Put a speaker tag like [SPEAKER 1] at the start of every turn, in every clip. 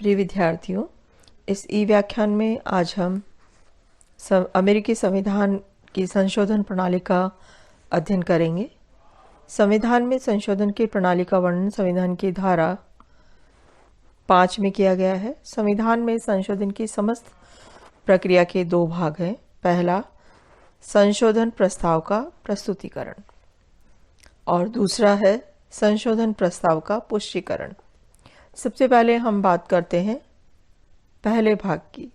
[SPEAKER 1] प्रिय विद्यार्थियों, इस ई व्याख्यान में आज हम अमेरिकी संविधान की संशोधन प्रणाली का अध्ययन करेंगे। संविधान में संशोधन की प्रणाली का वर्णन संविधान की धारा 5 में किया गया है। संविधान में संशोधन की समस्त प्रक्रिया के दो भाग हैं। पहला, संशोधन प्रस्ताव का प्रस्तुतिकरण और दूसरा है संशोधन प्रस्ताव का पुष्टिकरण। सबसे पहले हम बात करते हैं पहले भाग की,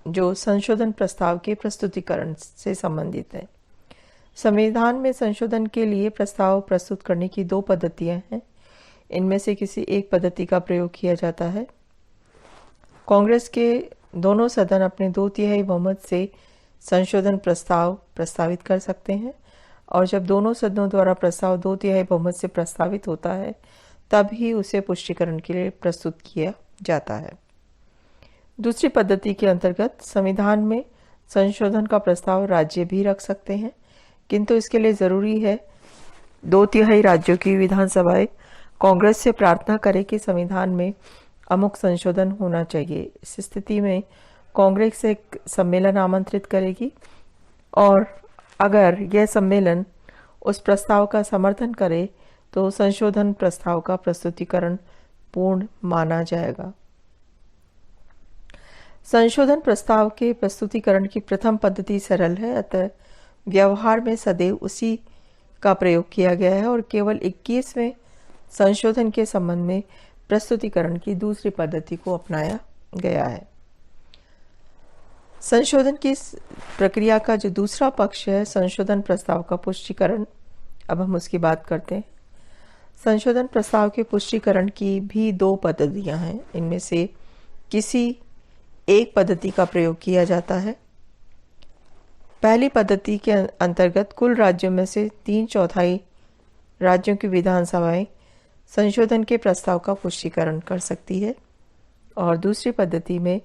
[SPEAKER 1] जो संशोधन प्रस्ताव के प्रस्तुतिकरण से संबंधित है। संविधान में संशोधन के लिए प्रस्ताव प्रस्तुत करने की दो पद्धतियां हैं। इनमें से किसी एक पद्धति का प्रयोग किया जाता है। कांग्रेस के दोनों सदन अपने 2/3 बहुमत से संशोधन प्रस्ताव प्रस्तावित कर सकते हैं, और जब दोनों सदनों द्वारा प्रस्ताव 2/3 बहुमत से प्रस्तावित होता है तब ही उसे पुष्टिकरण के लिए प्रस्तुत किया जाता है। दूसरी पद्धति के अंतर्गत संविधान में संशोधन का प्रस्ताव राज्य भी रख सकते हैं, किंतु इसके लिए जरूरी है 2/3 राज्यों की विधानसभाएं कांग्रेस से प्रार्थना करें कि संविधान में अमुक संशोधन होना चाहिए। इस स्थिति में कांग्रेस एक सम्मेलन आमंत्रित करेगी, और अगर यह सम्मेलन उस प्रस्ताव का समर्थन करे तो संशोधन प्रस्ताव का प्रस्तुतिकरण पूर्ण माना जाएगा। संशोधन प्रस्ताव के प्रस्तुतिकरण की प्रथम पद्धति सरल है, अतः व्यवहार में सदैव उसी का प्रयोग किया गया है, और केवल 21वें संशोधन के संबंध में प्रस्तुतिकरण की दूसरी पद्धति को अपनाया गया है। संशोधन की प्रक्रिया का जो दूसरा पक्ष है, संशोधन प्रस्ताव का पुष्टिकरण, अब हम उसकी बात करते हैं। संशोधन प्रस्ताव के पुष्टिकरण की भी दो पद्धतियां हैं। इनमें से किसी एक पद्धति का प्रयोग किया जाता है। पहली पद्धति के अंतर्गत कुल राज्यों में से 3/4 राज्यों की विधानसभाएं संशोधन के प्रस्ताव का पुष्टिकरण कर सकती है, और दूसरी पद्धति में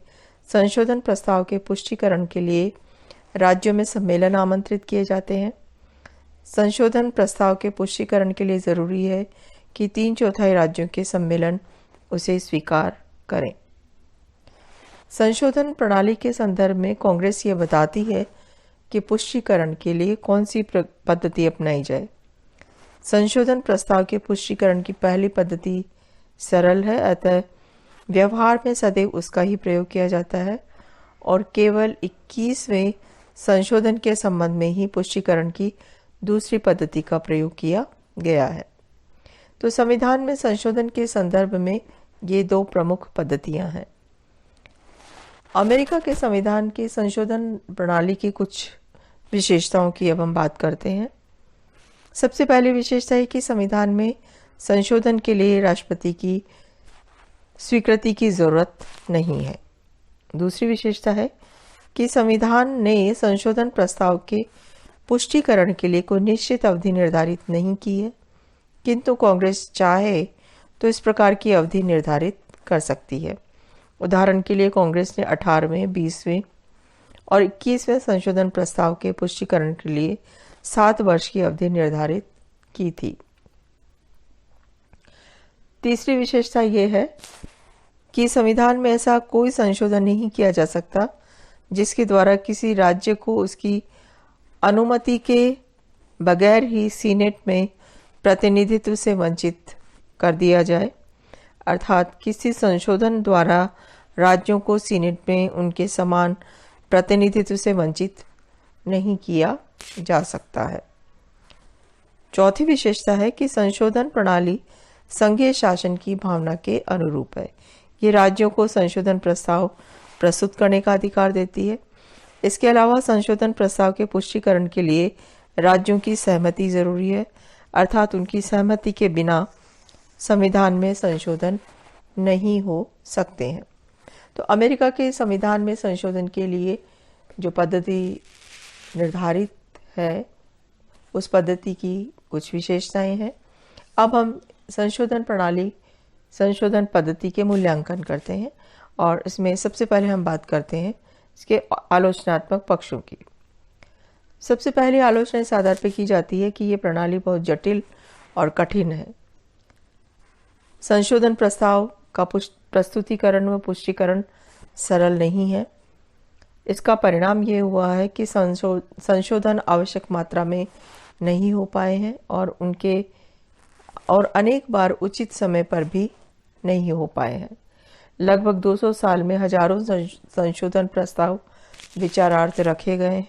[SPEAKER 1] संशोधन प्रस्ताव के पुष्टिकरण के लिए राज्यों में सम्मेलन आमंत्रित किए जाते हैं। संशोधन प्रस्ताव के पुष्टिकरण के लिए जरूरी है कि 3/4 राज्यों के सम्मेलन उसे स्वीकार करें। संशोधन प्रणाली के संदर्भ में कांग्रेस ये बताती है कि पुष्टिकरण के लिए कौन सी पद्धति अपनाई जाए। संशोधन प्रस्ताव के पुष्टिकरण की पहली पद्धति सरल है, अतः व्यवहार में सदैव उसका ही प्रयोग किया जाता है, और केवल 21वें संशोधन के संबंध में ही पुष्टिकरण की दूसरी पद्धति का प्रयोग किया गया है। तो संविधान में संशोधन के संदर्भ में ये दो प्रमुख पद्धतियां हैं। अमेरिका के संविधान की संशोधन प्रणाली की कुछ विशेषताओं की अब हम बात करते हैं। सबसे पहली विशेषता है कि संविधान में संशोधन के लिए राष्ट्रपति की स्वीकृति की जरूरत नहीं है। दूसरी विशेषता है कि संविधान ने संशोधन प्रस्ताव के पुष्टिकरण के लिए कोई निश्चित अवधि निर्धारित नहीं की है, किंतु कांग्रेस चाहे तो इस प्रकार की अवधि निर्धारित कर सकती है। उदाहरण के लिए कांग्रेस ने 18वें, 20वें और 21वें संशोधन प्रस्ताव के पुष्टिकरण के लिए 7 वर्ष की अवधि निर्धारित की थी। तीसरी विशेषता यह है कि संविधान में ऐसा कोई संशोधन नहीं किया जा सकता जिसके द्वारा किसी राज्य को उसकी अनुमति के बगैर ही सीनेट में प्रतिनिधित्व से वंचित कर दिया जाए। अर्थात किसी संशोधन द्वारा राज्यों को सीनेट में उनके समान प्रतिनिधित्व से वंचित नहीं किया जा सकता है। चौथी विशेषता है कि संशोधन प्रणाली संघीय शासन की भावना के अनुरूप है। ये राज्यों को संशोधन प्रस्ताव प्रस्तुत करने का अधिकार देती है। इसके अलावा संशोधन प्रस्ताव के पुष्टिकरण के लिए राज्यों की सहमति जरूरी है, अर्थात उनकी सहमति के बिना संविधान में संशोधन नहीं हो सकते हैं। तो अमेरिका के संविधान में संशोधन के लिए जो पद्धति निर्धारित है, उस पद्धति की कुछ विशेषताएं हैं। अब हम संशोधन पद्धति के मूल्यांकन करते हैं, और इसमें सबसे पहले हम बात करते हैं इसके आलोचनात्मक पक्षों की। सबसे पहले आलोचना इस आधार पर की जाती है कि ये प्रणाली बहुत जटिल और कठिन है। संशोधन प्रस्ताव का प्रस्तुतिकरण व पुष्टिकरण सरल नहीं है। इसका परिणाम ये हुआ है कि संशोधन आवश्यक मात्रा में नहीं हो पाए हैं और अनेक बार उचित समय पर भी नहीं हो पाए हैं। लगभग 200 साल में हजारों संशोधन प्रस्ताव विचारार्थ रखे गए हैं,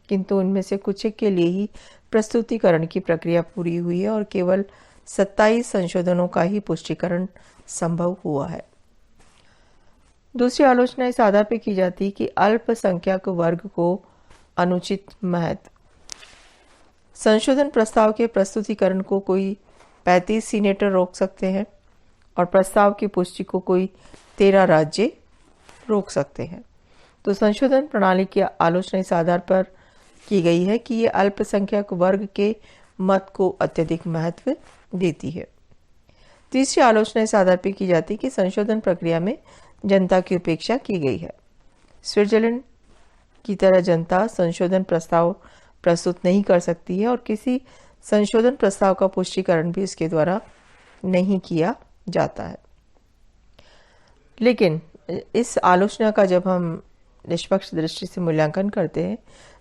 [SPEAKER 1] किंतु उनमें से कुछ के लिए ही प्रस्तुतिकरण की प्रक्रिया पूरी हुई है और केवल 27 संशोधनों का ही पुष्टिकरण संभव हुआ है। दूसरी आलोचना इस आधार पर की जाती है कि अल्पसंख्यक वर्ग को अनुचित महत्व। संशोधन प्रस्ताव के प्रस्तुतिकरण को कोई 35 सीनेटर रोक सकते हैं और प्रस्ताव की पुष्टि को कोई 13 राज्य रोक सकते हैं। तो संशोधन प्रणाली की आलोचना इस आधार पर की गई है कि ये अल्पसंख्यक वर्ग के मत को अत्यधिक महत्व देती है। तीसरी आलोचना इस आधार पर की जाती है कि संशोधन प्रक्रिया में जनता की उपेक्षा की गई है। स्विट्जरलैंड की तरह जनता संशोधन प्रस्ताव प्रस्तुत नहीं कर सकती है और किसी संशोधन प्रस्ताव का पुष्टिकरण भी इसके द्वारा नहीं किया जाता है। लेकिन इस आलोचना का जब हम निष्पक्ष दृष्टि से मूल्यांकन करते हैं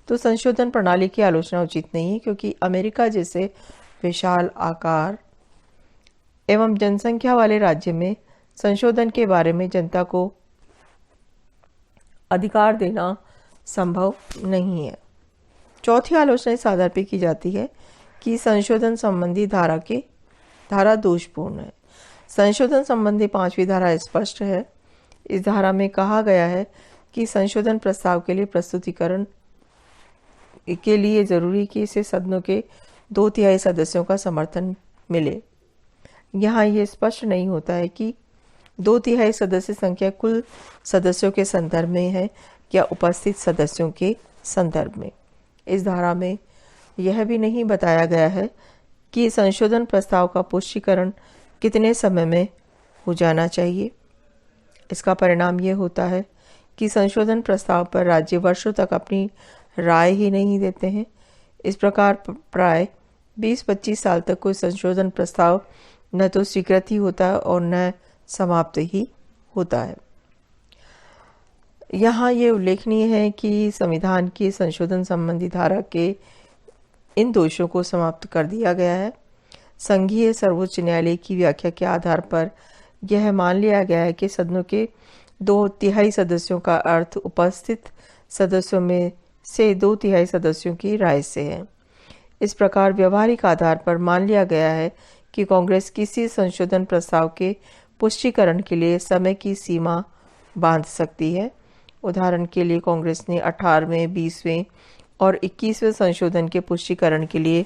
[SPEAKER 1] तो संशोधन प्रणाली की आलोचना उचित नहीं है, क्योंकि अमेरिका जैसे विशाल आकार एवं जनसंख्या वाले राज्य में संशोधन के बारे में जनता को अधिकार देना संभव नहीं है। चौथी आलोचना इस आधार पर की जाती है कि संशोधन संबंधी धारा दोषपूर्ण है। संशोधन संबंधी 5वीं धारा स्पष्ट है। इस धारा में कहा गया है कि संशोधन प्रस्ताव के लिए प्रस्तुतिकरण के लिए जरूरी कि इसे सदनों के 2/3 सदस्यों का समर्थन मिले। यहाँ ये स्पष्ट नहीं होता है कि 2/3 सदस्य संख्या कुल सदस्यों के संदर्भ में है या उपस्थित सदस्यों के संदर्भ में। इस धारा में यह भी नहीं बताया गया है कि संशोधन प्रस्ताव का पुष्टिकरण कितने समय में हो जाना चाहिए। इसका परिणाम ये होता है कि संशोधन प्रस्ताव पर राज्य वर्षों तक अपनी राय ही नहीं देते हैं। इस प्रकार प्राय 20-25 साल तक कोई संशोधन प्रस्ताव न तो स्वीकृत ही होता है और न समाप्त ही होता है। यहाँ ये उल्लेखनीय है कि संविधान की संशोधन संबंधी धारा के इन दोषों को समाप्त कर दिया गया है। संघीय सर्वोच्च न्यायालय की व्याख्या के आधार पर यह मान लिया गया है कि सदनों के 2/3 सदस्यों का अर्थ उपस्थित सदस्यों में से 2/3 सदस्यों की राय से है। इस प्रकार व्यवहारिक आधार पर मान लिया गया है कि कांग्रेस किसी संशोधन प्रस्ताव के पुष्टिकरण के लिए समय की सीमा बांध सकती है। उदाहरण के लिए कांग्रेस ने 18वें, 20वें और 21वें संशोधन के पुष्टिकरण के लिए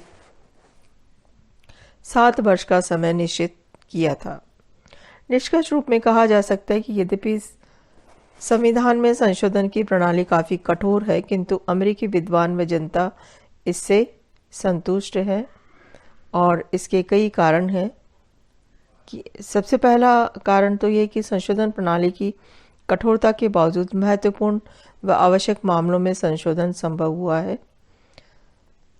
[SPEAKER 1] 7 वर्ष का समय निश्चित किया था। निष्कर्ष रूप में कहा जा सकता है कि यद्यपि संविधान में संशोधन की प्रणाली काफ़ी कठोर है, किंतु अमेरिकी विद्वान व जनता इससे संतुष्ट है और इसके कई कारण हैं। कि सबसे पहला कारण तो ये कि संशोधन प्रणाली की कठोरता के बावजूद महत्वपूर्ण व आवश्यक मामलों में संशोधन संभव हुआ है।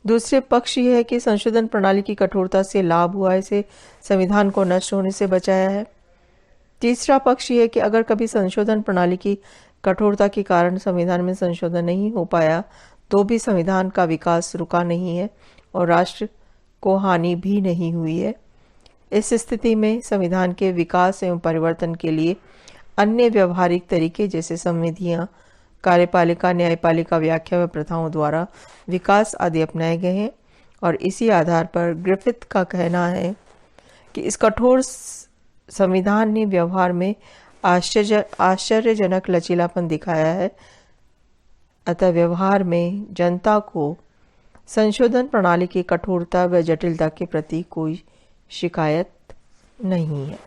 [SPEAKER 1] दूसरे पक्ष यह है कि संशोधन प्रणाली की कठोरता से लाभ हुआ है, इसे संविधान को नष्ट होने से बचाया है। तीसरा पक्ष यह है कि अगर कभी संशोधन प्रणाली की कठोरता के कारण संविधान में संशोधन नहीं हो पाया तो भी संविधान का विकास रुका नहीं है और राष्ट्र को हानि भी नहीं हुई है। इस स्थिति में संविधान के विकास एवं परिवर्तन के लिए अन्य व्यवहारिक तरीके जैसे संविधियां, कार्यपालिका, न्यायपालिका, व्याख्या व प्रथाओं द्वारा विकास आदि अपनाए गए हैं और इसी आधार पर ग्रिफिथ का कहना है कि इस कठोर संविधान ने व्यवहार में आश्चर्यजनक लचीलापन दिखाया है। अतः व्यवहार में जनता को संशोधन प्रणाली की कठोरता व जटिलता के प्रति कोई शिकायत नहीं है।